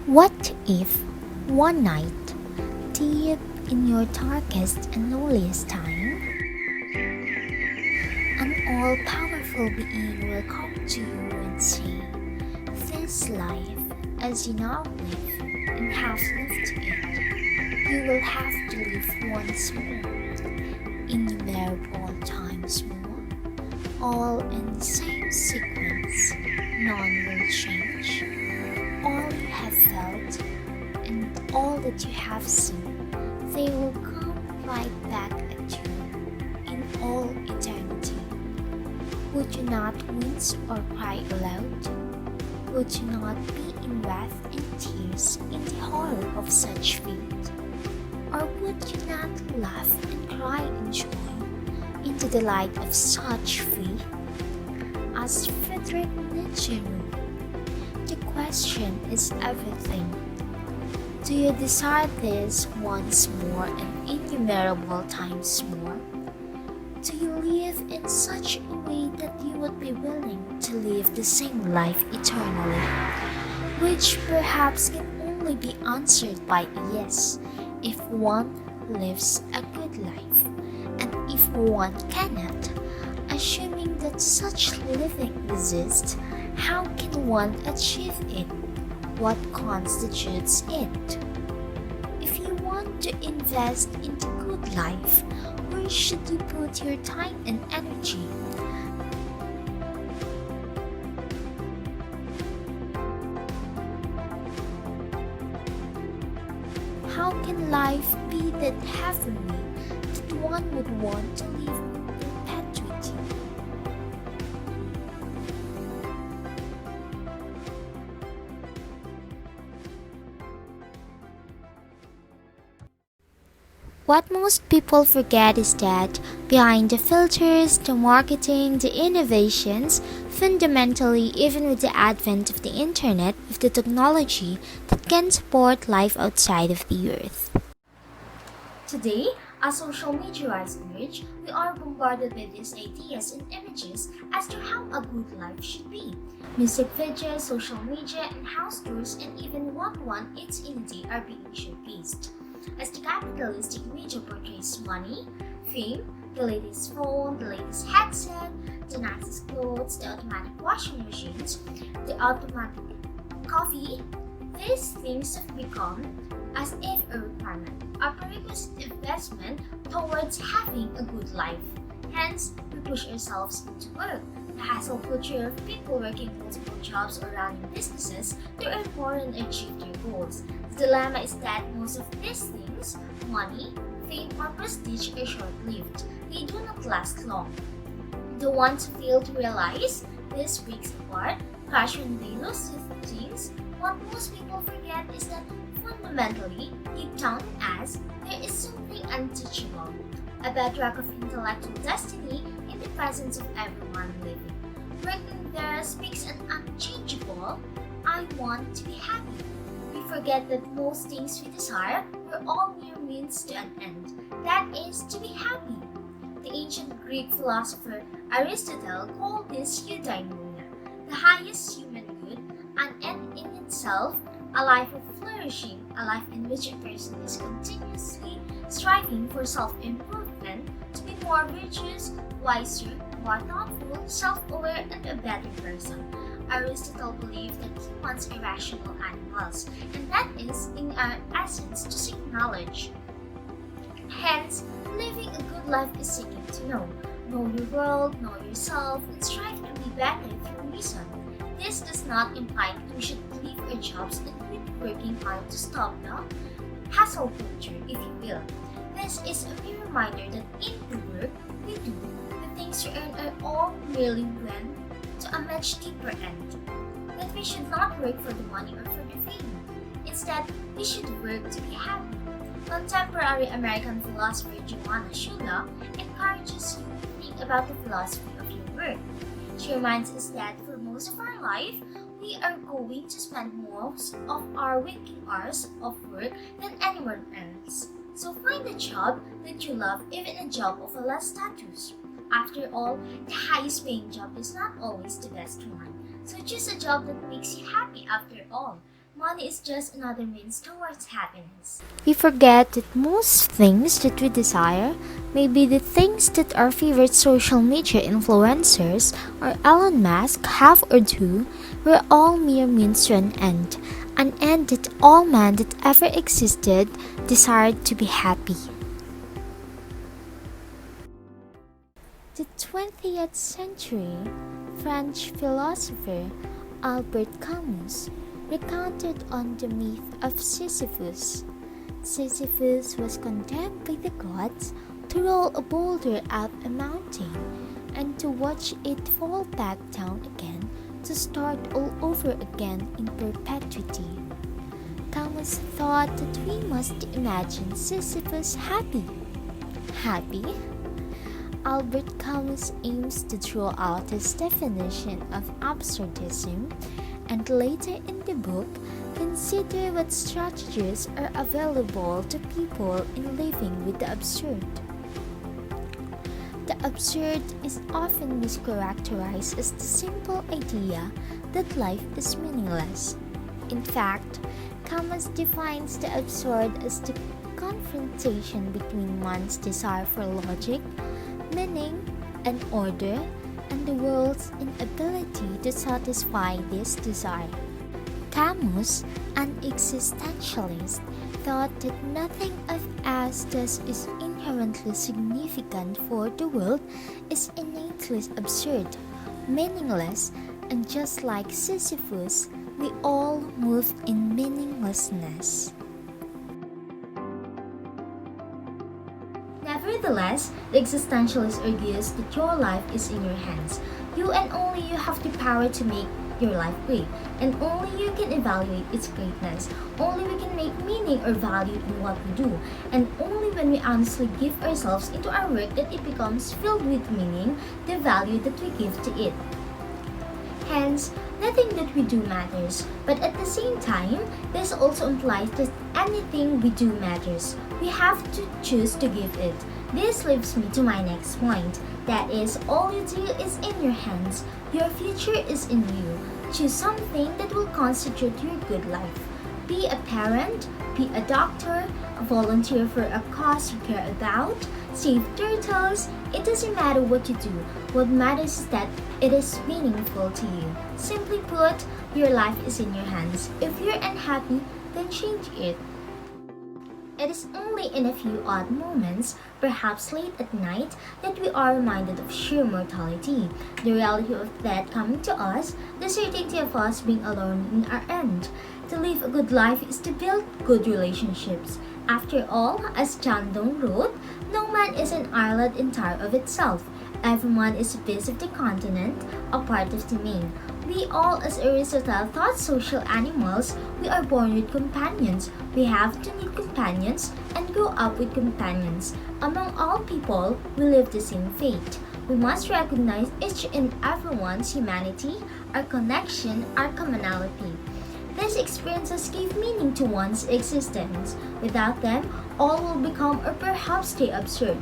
What if one night, deep in your darkest and loneliest time, an all-powerful being will come to you and say, "This life, as you now live and have lived it, you will have to live once more, innumerable times more, all in the same sequence, none will change. All you have felt and all that you have seen, they will come right back at you in all eternity. Would you not wince or cry aloud? Would you not be in wrath and tears in the horror of such fate? Or would you not laugh and cry in joy in the delight of such fate? As Friedrich Nietzsche wrote, the question is everything. Do you desire this once more and innumerable times more? Do you live in such a way that you would be willing to live the same life eternally, which perhaps can only be answered by yes, if one lives a good life, and if one cannot, assuming that such living exists, how can one achieve it? What constitutes it? If you want to invest in the good life, where should you put your time and energy? How can life be that heavenly that one would want to live in perpetuity? What most people forget is that behind the filters, the marketing, the innovations, fundamentally, even with the advent of the internet, of the technology that can support life outside of the earth. Today, as social media rise age, we are bombarded with these ideas and images as to how a good life should be. Music videos, social media, and house tours, and even what one eats in a day are being showcased. As the capitalistic media portrays money, fame, the latest phone, the latest headset, the nicest clothes, the automatic washing machines, the automatic coffee, these things have become as if a requirement, a prerequisite investment towards having a good life. Hence, we push ourselves into work. The hassle culture of people working multiple jobs or running businesses to earn more and achieve their goals. The dilemma is that most of these things, money, fame, or prestige, are short-lived. They do not last long. The ones who fail to realize this breaks apart, crash when they lose these things. What most people forget is that fundamentally, deep down in us, there is something untouchable, a bedrock of intellectual destiny in the presence of everyone living. Written there speaks an unchangeable, "I want to be happy." We forget that most things we desire were all mere means to an end, that is, to be happy. The ancient Greek philosopher Aristotle called this eudaimonia, the highest human good, an end in itself, a life of flourishing, a life in which a person is continuously striving for self-improvement to be more virtuous, wiser, more thoughtful, self-aware, and a better person. Aristotle believed that humans are rational animals, and that is, in our essence, to seek knowledge. Hence, living a good life is seeking to know. Know your world, know yourself, and strive to be better through reason. This does not imply that we should leave our jobs and quit working hard to stop the hustle culture, if you will. This is a mere reminder that in the work we do, the things we earn are all merely when to a much deeper end. That we should not work for the money or for the fame. Instead, we should work to be happy. Contemporary American philosopher Joanna Shula encourages you to think about the philosophy of your work. She reminds us that for most of our life, we are going to spend most of our waking hours of work than anyone else. So find a job that you love, even a job of a less status. After all, the highest paying job is not always the best one. So choose a job that makes you happy after all. Money is just another means towards happiness. We forget that most things that we desire, maybe the things that our favorite social media influencers or Elon Musk have or do, were all mere means to an end that all man that ever existed desired to be happy. The 20th century French philosopher Albert Camus recounted on the myth of Sisyphus. Sisyphus was condemned by the gods to roll a boulder up a mountain and to watch it fall back down again to start all over again in perpetuity. Camus thought that we must imagine Sisyphus happy. Happy? Albert Camus aims to draw out his definition of absurdism and later in the book consider what strategies are available to people in living with the absurd. The absurd is often mischaracterized as the simple idea that life is meaningless. In fact, Camus defines the absurd as the confrontation between one's desire for logic, meaning, and order, and the world's inability to satisfy this desire. Camus, an existentialist, thought that nothing of us that is inherently significant for the world is innately absurd, meaningless, and just like Sisyphus, we all move in meaninglessness. Nevertheless, the existentialist argues that your life is in your hands. You and only you have the power to make your life great, and only you can evaluate its greatness. Only we can make meaning or value in what we do, and only when we honestly give ourselves into our work that it becomes filled with meaning, the value that we give to it. Hence, nothing that we do matters, but at the same time, this also implies that anything we do matters. We have to choose to give it. This leads me to my next point. That is, all you do is in your hands. Your future is in you. Choose something that will constitute your good life. Be a parent, be a doctor, volunteer for a cause you care about, save turtles. It doesn't matter what you do. What matters is that it is meaningful to you. Simply put, your life is in your hands. If you're unhappy, then change it. It is only in a few odd moments, perhaps late at night, that we are reminded of sheer mortality, the reality of death coming to us, the certainty of us being alone in our end. To live a good life is to build good relationships. After all, as John Donne wrote, no man is an island entire of itself. Everyone is a piece of the continent, a part of the main. We all, as Aristotle thought, social animals. We are born with companions. We have to need companions and grow up with companions. Among all people, we live the same fate. We must recognize each and everyone's humanity, our connection, our commonality. These experiences give meaning to one's existence. Without them, all will become or perhaps stay absurd.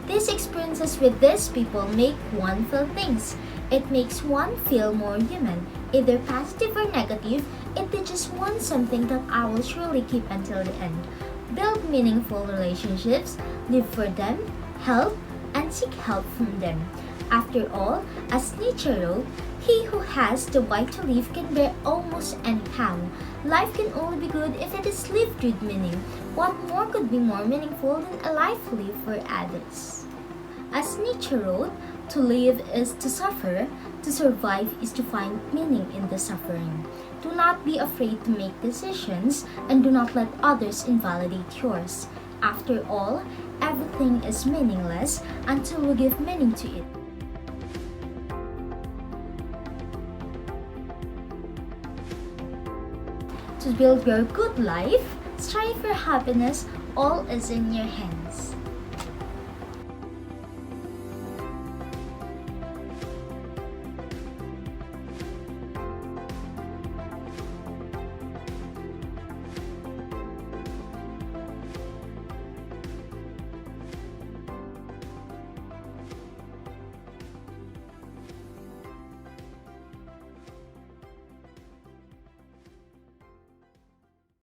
These experiences with these people make one feel things. It makes one feel more human. Either positive or negative, it teaches one something that I will surely keep until the end. Build meaningful relationships, live for them, help, and seek help from them. After all, as Nietzsche wrote, he who has the right to live can bear almost anyhow. Life can only be good if it is lived with meaning. What more could be more meaningful than a life lived for others? As Nietzsche wrote, to live is to suffer, to survive is to find meaning in the suffering. Do not be afraid to make decisions, and do not let others invalidate yours. After all, everything is meaningless until we give meaning to it. To build your good life, strive for happiness, all is in your hands.